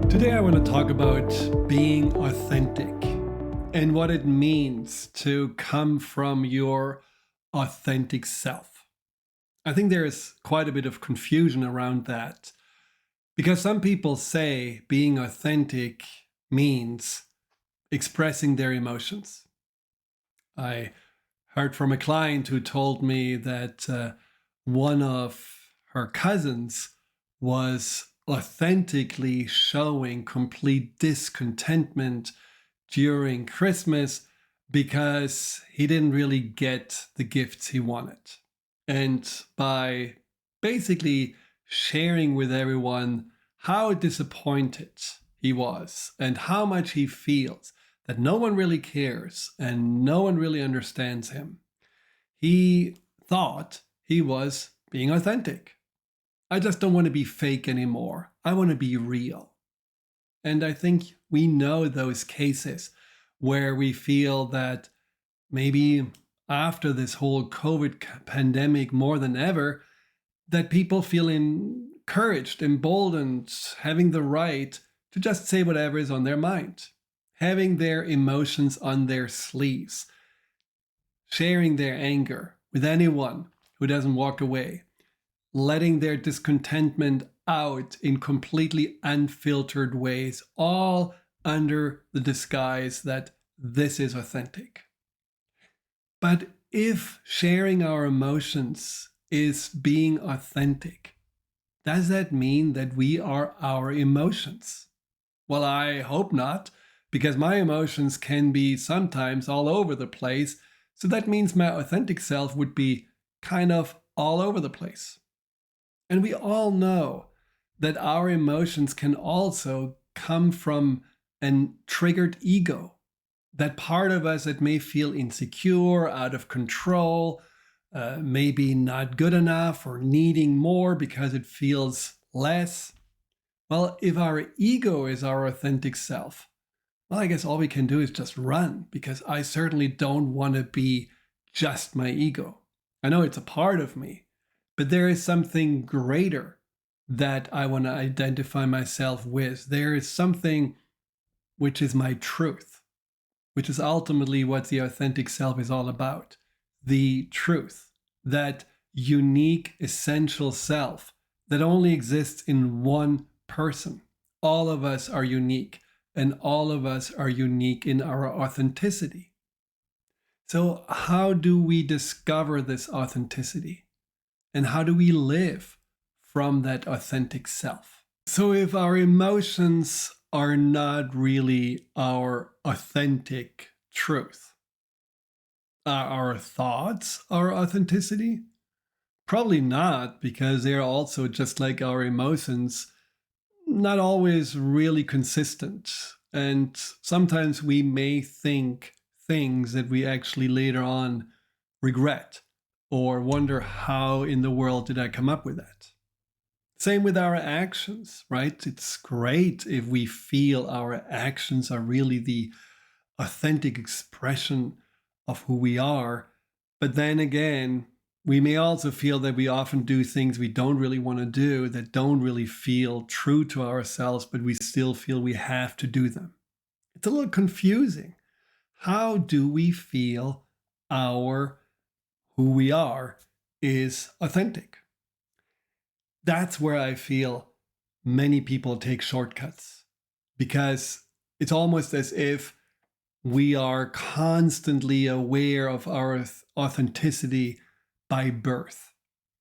Today, I want to talk about being authentic and what it means to come from your authentic self. I think there is quite a bit of confusion around that because some people say being authentic means expressing their emotions. I heard from a client who told me that one of her cousins was authentically showing complete discontentment during Christmas because he didn't really get the gifts he wanted. And by basically sharing with everyone how disappointed he was and how much he feels that no one really cares and no one really understands him, he thought he was being authentic. I just don't want to be fake anymore. I want to be real. And I think we know those cases where we feel that maybe after this whole COVID pandemic more than ever, that people feel encouraged, emboldened, having the right to just say whatever is on their mind, having their emotions on their sleeves, sharing their anger with anyone who doesn't walk away, letting their discontentment out in completely unfiltered ways, all under the disguise that this is authentic. But if sharing our emotions is being authentic, does that mean that we are our emotions? Well, I hope not, because my emotions can be sometimes all over the place. So that means my authentic self would be kind of all over the place. And we all know that our emotions can also come from a triggered ego, that part of us that may feel insecure, out of control, maybe not good enough or needing more because it feels less. Well, if our ego is our authentic self, well, I guess all we can do is just run, because I certainly don't want to be just my ego. I know it's a part of me, but there is something greater that I want to identify myself with. There is something which is my truth, which is ultimately what the authentic self is all about. The truth, that unique, essential self that only exists in one person. All of us are unique, and all of us are unique in our authenticity. So how do we discover this authenticity? And how do we live from that authentic self? So if our emotions are not really our authentic truth, are our thoughts our authenticity? Probably not, because they're also, just like our emotions, not always really consistent. And sometimes we may think things that we actually later on regret, or wonder how in the world did I come up with that. Same with our actions, right? It's great if we feel our actions are really the authentic expression of who we are. But then again, we may also feel that we often do things we don't really want to do, that don't really feel true to ourselves, but we still feel we have to do them. It's a little confusing. How do we feel our who we are is authentic? That's where I feel many people take shortcuts, because it's almost as if we are constantly aware of our authenticity by birth,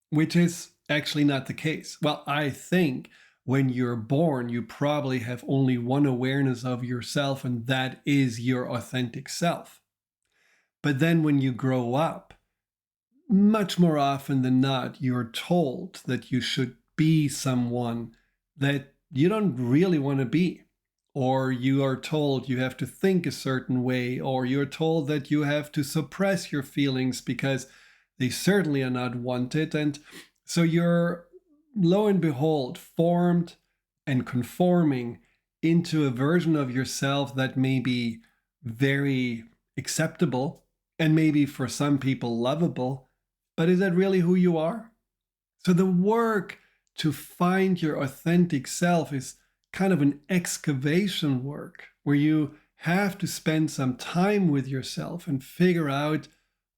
which is actually not the case. Well, I think when you're born, you probably have only one awareness of yourself, and that is your authentic self. But then when you grow up, much more often than not, you're told that you should be someone that you don't really want to be. Or you are told you have to think a certain way, or you're told that you have to suppress your feelings because they certainly are not wanted. And so you're, lo and behold, formed and conforming into a version of yourself that may be very acceptable and maybe for some people lovable, but is that really who you are? So the work to find your authentic self is kind of an excavation work where you have to spend some time with yourself and figure out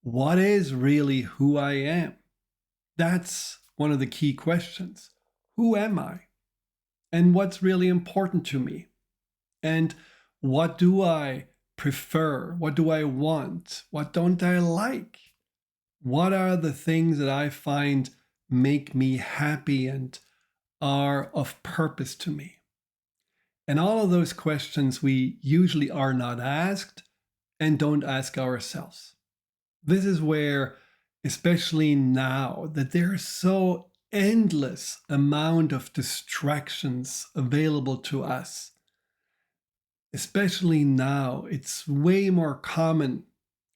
what is really who I am. That's one of the key questions. Who am I? And what's really important to me? And what do I prefer? What do I want? What don't I like? What are the things that I find make me happy and are of purpose to me? And all of those questions we usually are not asked and don't ask ourselves. This is where, especially now that there's so endless amount of distractions available to us, especially now, it's way more common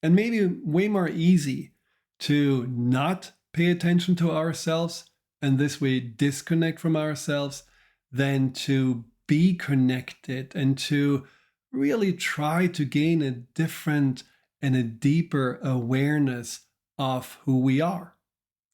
and maybe way more easy to not pay attention to ourselves and this way disconnect from ourselves than to be connected and to really try to gain a different and a deeper awareness of who we are.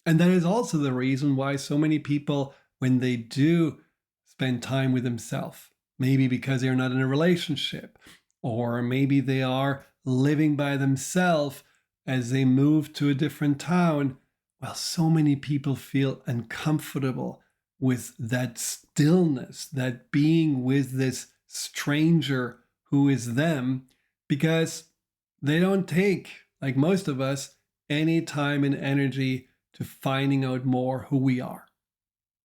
And that is also the reason why so many people, when they do spend time with themselves, maybe because they're not in a relationship, or maybe they are living by themselves as they move to a different town, well, so many people feel uncomfortable with that stillness, that being with this stranger who is them, because they don't take, like most of us, any time and energy to finding out more who we are.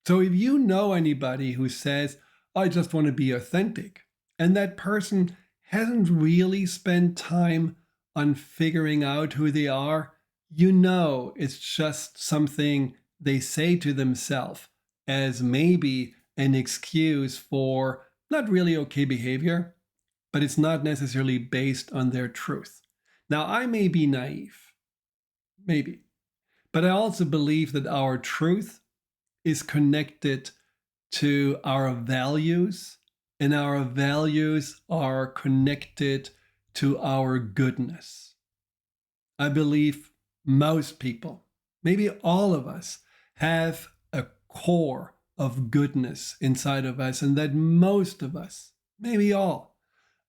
So if you know anybody who says, I just want to be authentic, and that person hasn't really spent time on figuring out who they are, you know it's just something they say to themselves as maybe an excuse for not really okay behavior, but it's not necessarily based on their truth. Now, I may be naive, maybe, but I also believe that our truth is connected to our values, and our values are connected to our goodness. I believe most people, maybe all of us, have a core of goodness inside of us, and that most of us, maybe all,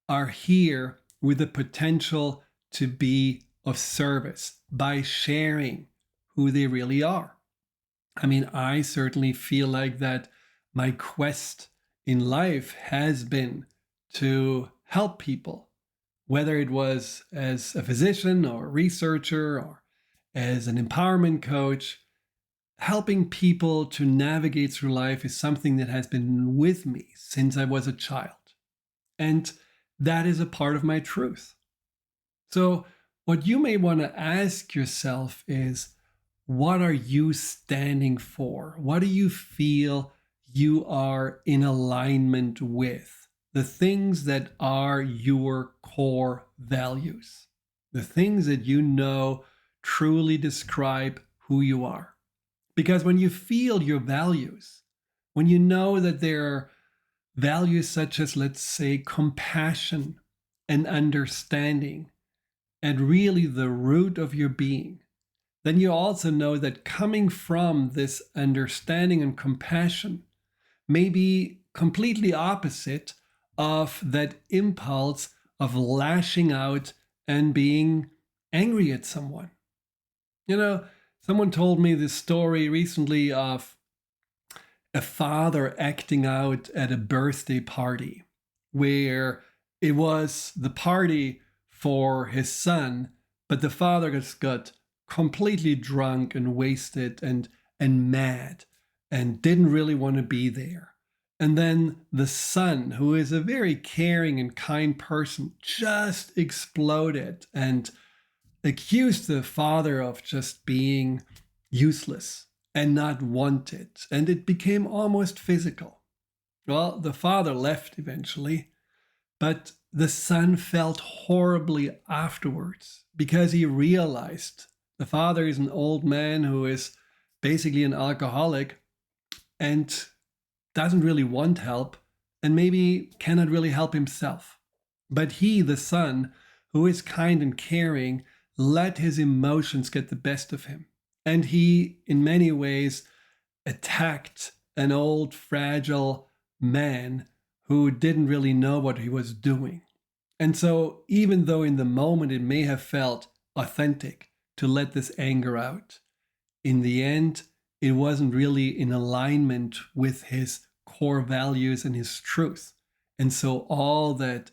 are here with the potential to be of service by sharing who they really are. I mean, I certainly feel like that my quest in life has been to help people, whether it was as a physician or a researcher or as an empowerment coach. Helping people to navigate through life is something that has been with me since I was a child. And that is a part of my truth. So what you may want to ask yourself is, what are you standing for? What do you feel you are in alignment with? The things that are your core values, the things that you know truly describe who you are. Because when you feel your values, when you know that there are values such as, let's say, compassion and understanding, and really the root of your being, then you also know that coming from this understanding and compassion may be completely opposite of that impulse of lashing out and being angry at someone. You know, someone told me this story recently of a father acting out at a birthday party where it was the party for his son, but the father just got completely drunk and wasted and mad and didn't really want to be there. And then the son, who is a very caring and kind person, just exploded and accused the father of just being useless and not wanted. And it became almost physical. Well, the father left eventually, but the son felt horribly afterwards because he realized the father is an old man who is basically an alcoholic and doesn't really want help and maybe cannot really help himself. But he, the son, who is kind and caring, let his emotions get the best of him. And he, in many ways, attacked an old, fragile man who didn't really know what he was doing. And so, even though in the moment it may have felt authentic to let this anger out, in the end, it wasn't really in alignment with his core values and his truth. And so, all that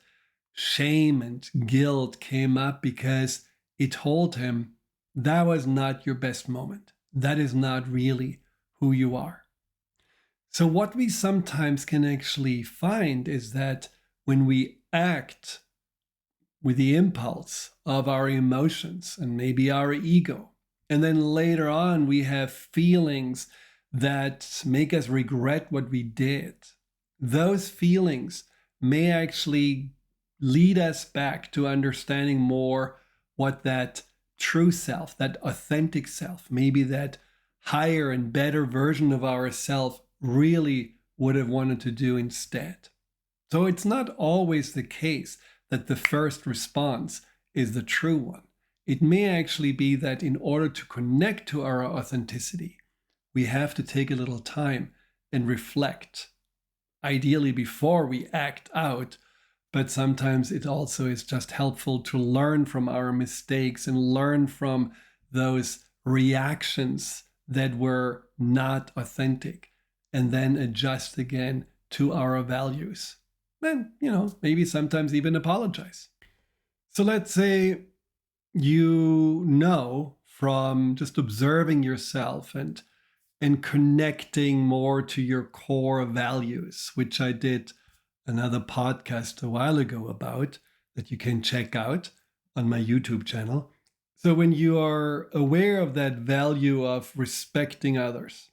shame and guilt came up because it told him that was not your best moment. That is not really who you are. So, what we sometimes can actually find is that when we act with the impulse of our emotions and maybe our ego, and then later on we have feelings that make us regret what we did, those feelings may actually lead us back to understanding more what that true self, that authentic self, maybe that higher and better version of ourself really would have wanted to do instead. So it's not always the case that the first response is the true one. It may actually be that in order to connect to our authenticity, we have to take a little time and reflect, ideally before we act out. But sometimes it also is just helpful to learn from our mistakes and learn from those reactions that were not authentic and then adjust again to our values. And, maybe sometimes even apologize. So let's say you know from just observing yourself and connecting more to your core values, which I did another podcast a while ago about, that you can check out on my YouTube channel. So when you are aware of that value of respecting others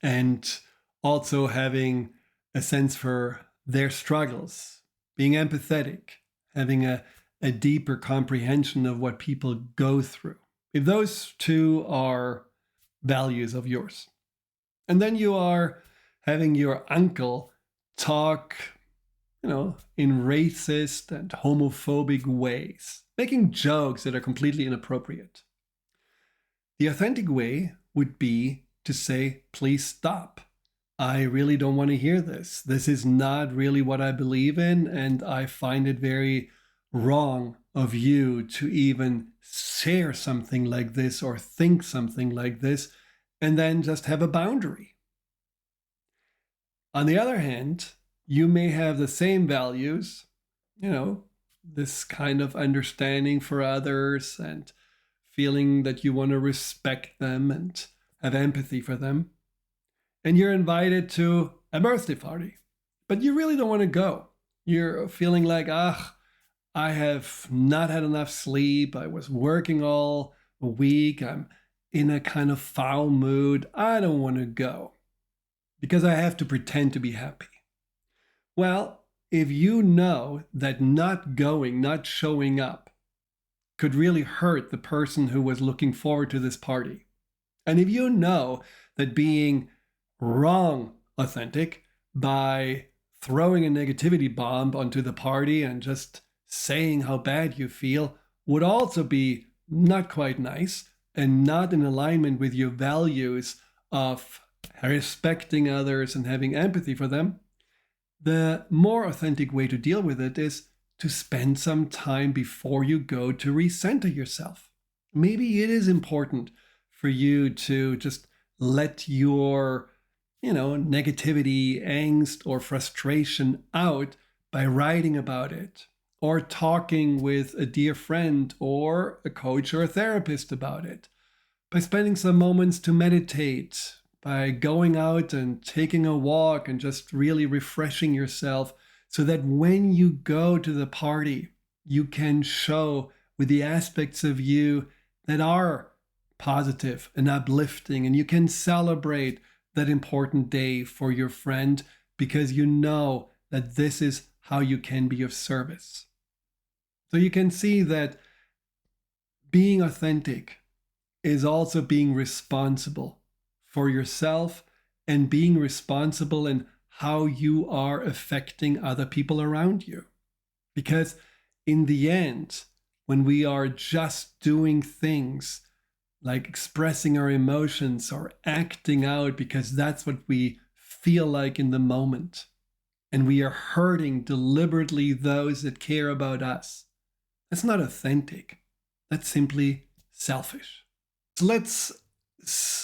and also having a sense for their struggles, being empathetic, having a deeper comprehension of what people go through, if those two are values of yours, and then you are having your uncle talk, in racist and homophobic ways, making jokes that are completely inappropriate. The authentic way would be to say, please stop. I really don't want to hear this. This is not really what I believe in, and I find it very wrong of you to even share something like this or think something like this, and then just have a boundary. On the other hand, you may have the same values, this kind of understanding for others and feeling that you want to respect them and have empathy for them. And you're invited to a birthday party, but you really don't want to go. You're feeling like, I have not had enough sleep. I was working all week. I'm in a kind of foul mood. I don't want to go because I have to pretend to be happy. Well, if you know that not going, not showing up could really hurt the person who was looking forward to this party, and if you know that being wrong authentic by throwing a negativity bomb onto the party and just saying how bad you feel would also be not quite nice and not in alignment with your values of respecting others and having empathy for them, the more authentic way to deal with it is to spend some time before you go to recenter yourself. Maybe it is important for you to just let your, negativity, angst, or frustration out by writing about it, or talking with a dear friend or a coach or a therapist about it, by spending some moments to meditate, by going out and taking a walk and just really refreshing yourself so that when you go to the party, you can show with the aspects of you that are positive and uplifting, and you can celebrate that important day for your friend because you know that this is how you can be of service. So you can see that being authentic is also being responsible for yourself and being responsible in how you are affecting other people around you. Because in the end, when we are just doing things like expressing our emotions or acting out because that's what we feel like in the moment, and we are hurting deliberately those that care about us, that's not authentic. That's simply selfish. So let's,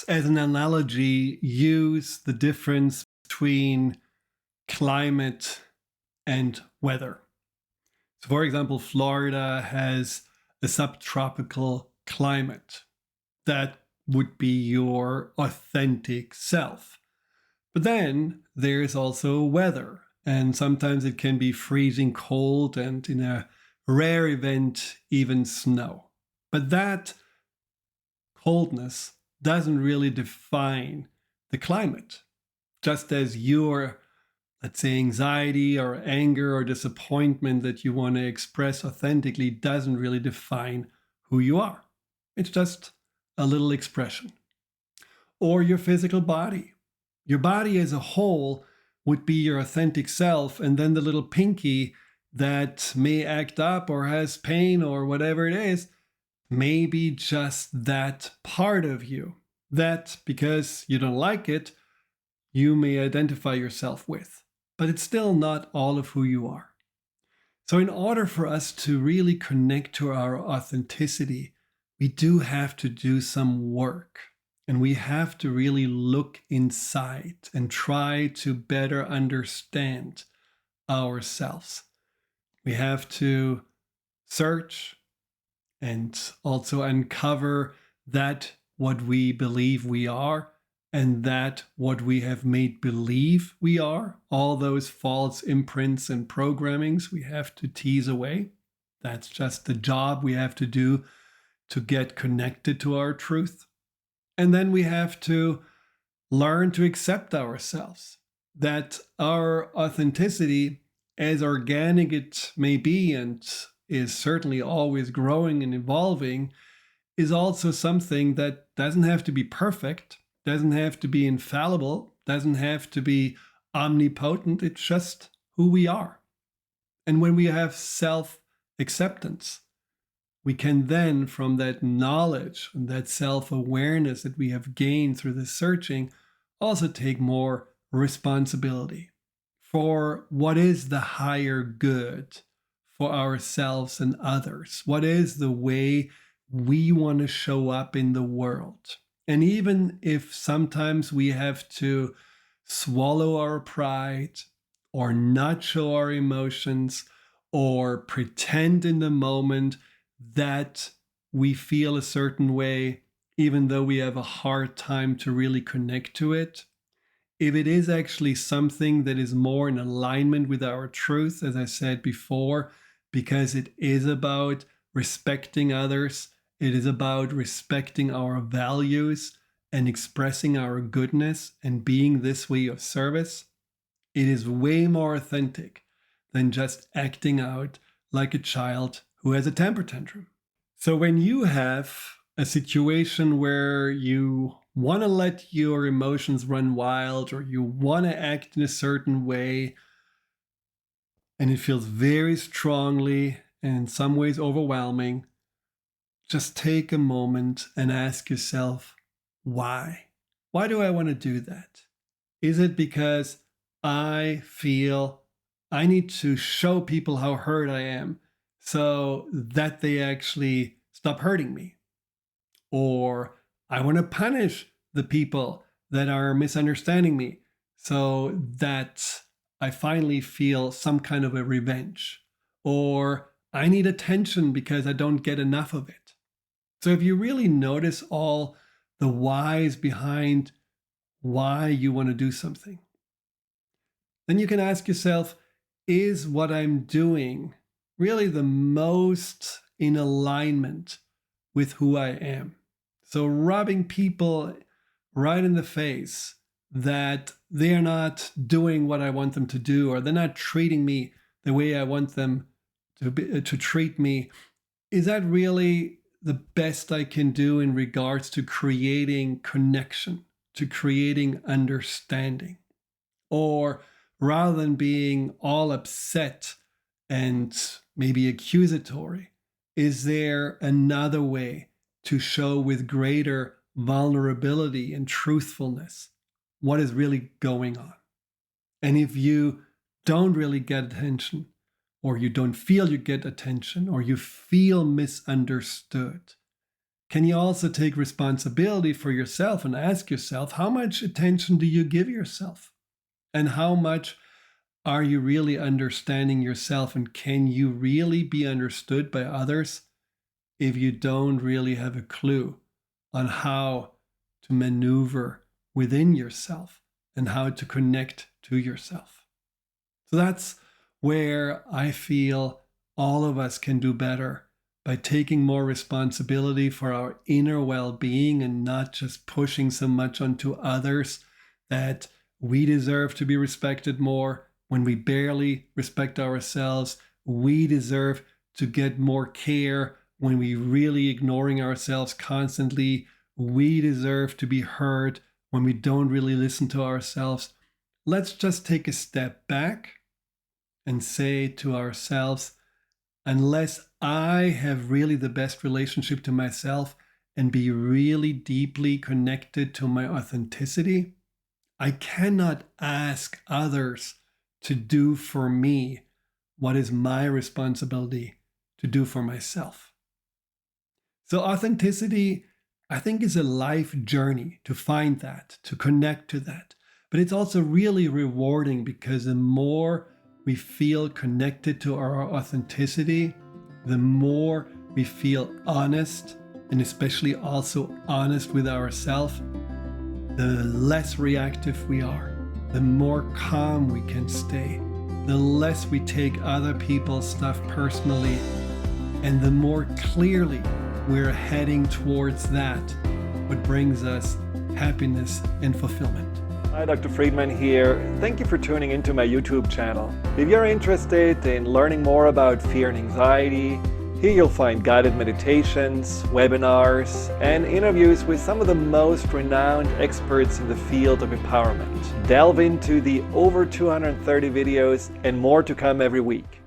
as an analogy, use the difference between climate and weather. So, for example, Florida has a subtropical climate. That would be your authentic self. But then there's also weather, and sometimes it can be freezing cold, and in a rare event, even snow. But that coldness doesn't really define the climate, just as your, let's say, anxiety or anger or disappointment that you want to express authentically doesn't really define who you are. It's just a little expression. Or your physical body. Your body as a whole would be your authentic self, and then the little pinky that may act up or has pain or whatever it is, may be just that part of you that, because you don't like it, you may identify yourself with. But it's still not all of who you are. So in order for us to really connect to our authenticity, we do have to do some work. And we have to really look inside and try to better understand ourselves. We have to search and also uncover that what we believe we are and that what we have made believe we are, all those false imprints and programmings we have to tease away. That's just the job we have to do to get connected to our truth. And then we have to learn to accept ourselves, that our authenticity, as organic it may be and is certainly always growing and evolving, is also something that doesn't have to be perfect, doesn't have to be infallible, doesn't have to be omnipotent. It's just who we are. And when we have self-acceptance, we can then, from that knowledge and that self-awareness that we have gained through the searching, also take more responsibility for what is the higher good for ourselves and others. What is the way we want to show up in the world? And even if sometimes we have to swallow our pride or not show our emotions or pretend in the moment that we feel a certain way, even though we have a hard time to really connect to it, if it is actually something that is more in alignment with our truth, as I said before, because it is about respecting others, it is about respecting our values and expressing our goodness and being this way of service, it is way more authentic than just acting out like a child who has a temper tantrum. So when you have a situation where you want to let your emotions run wild or you want to act in a certain way, and it feels very strongly and in some ways overwhelming, just take a moment and ask yourself, why? Why do I want to do that? Is it because I feel I need to show people how hurt I am so that they actually stop hurting me? Or I want to punish the people that are misunderstanding me so that I finally feel some kind of a revenge? Or I need attention because I don't get enough of it. So if you really notice all the whys behind why you want to do something, then you can ask yourself, is what I'm doing really the most in alignment with who I am? So rubbing people right in the face that they're not doing what I want them to do, or they're not treating me the way I want them to treat me, is that really the best I can do in regards to creating connection, to creating understanding? Or rather than being all upset and maybe accusatory, is there another way to show with greater vulnerability and truthfulness what is really going on? And if you don't really get attention, or you don't feel you get attention, or you feel misunderstood, can you also take responsibility for yourself and ask yourself, how much attention do you give yourself? And how much are you really understanding yourself? And can you really be understood by others if you don't really have a clue on how to maneuver within yourself and how to connect to yourself? So that's where I feel all of us can do better, by taking more responsibility for our inner well-being and not just pushing so much onto others that we deserve to be respected more when we barely respect ourselves. We deserve to get more care when we really ignoring ourselves constantly. We deserve to be heard when we don't really listen to ourselves. Let's just take a step back and say to ourselves, unless I have really the best relationship to myself and be really deeply connected to my authenticity, I cannot ask others to do for me what is my responsibility to do for myself. So authenticity, I think, is a life journey to find that, to connect to that. But it's also really rewarding, because the more we feel connected to our authenticity, the more we feel honest, and especially also honest with ourselves, the less reactive we are, the more calm we can stay, the less we take other people's stuff personally, and the more clearly we're heading towards that, what brings us happiness and fulfillment. Hi, Dr. Friedemann here. Thank you for tuning into my YouTube channel. If you're interested in learning more about fear and anxiety, here you'll find guided meditations, webinars, and interviews with some of the most renowned experts in the field of empowerment. Delve into the over 230 videos and more to come every week.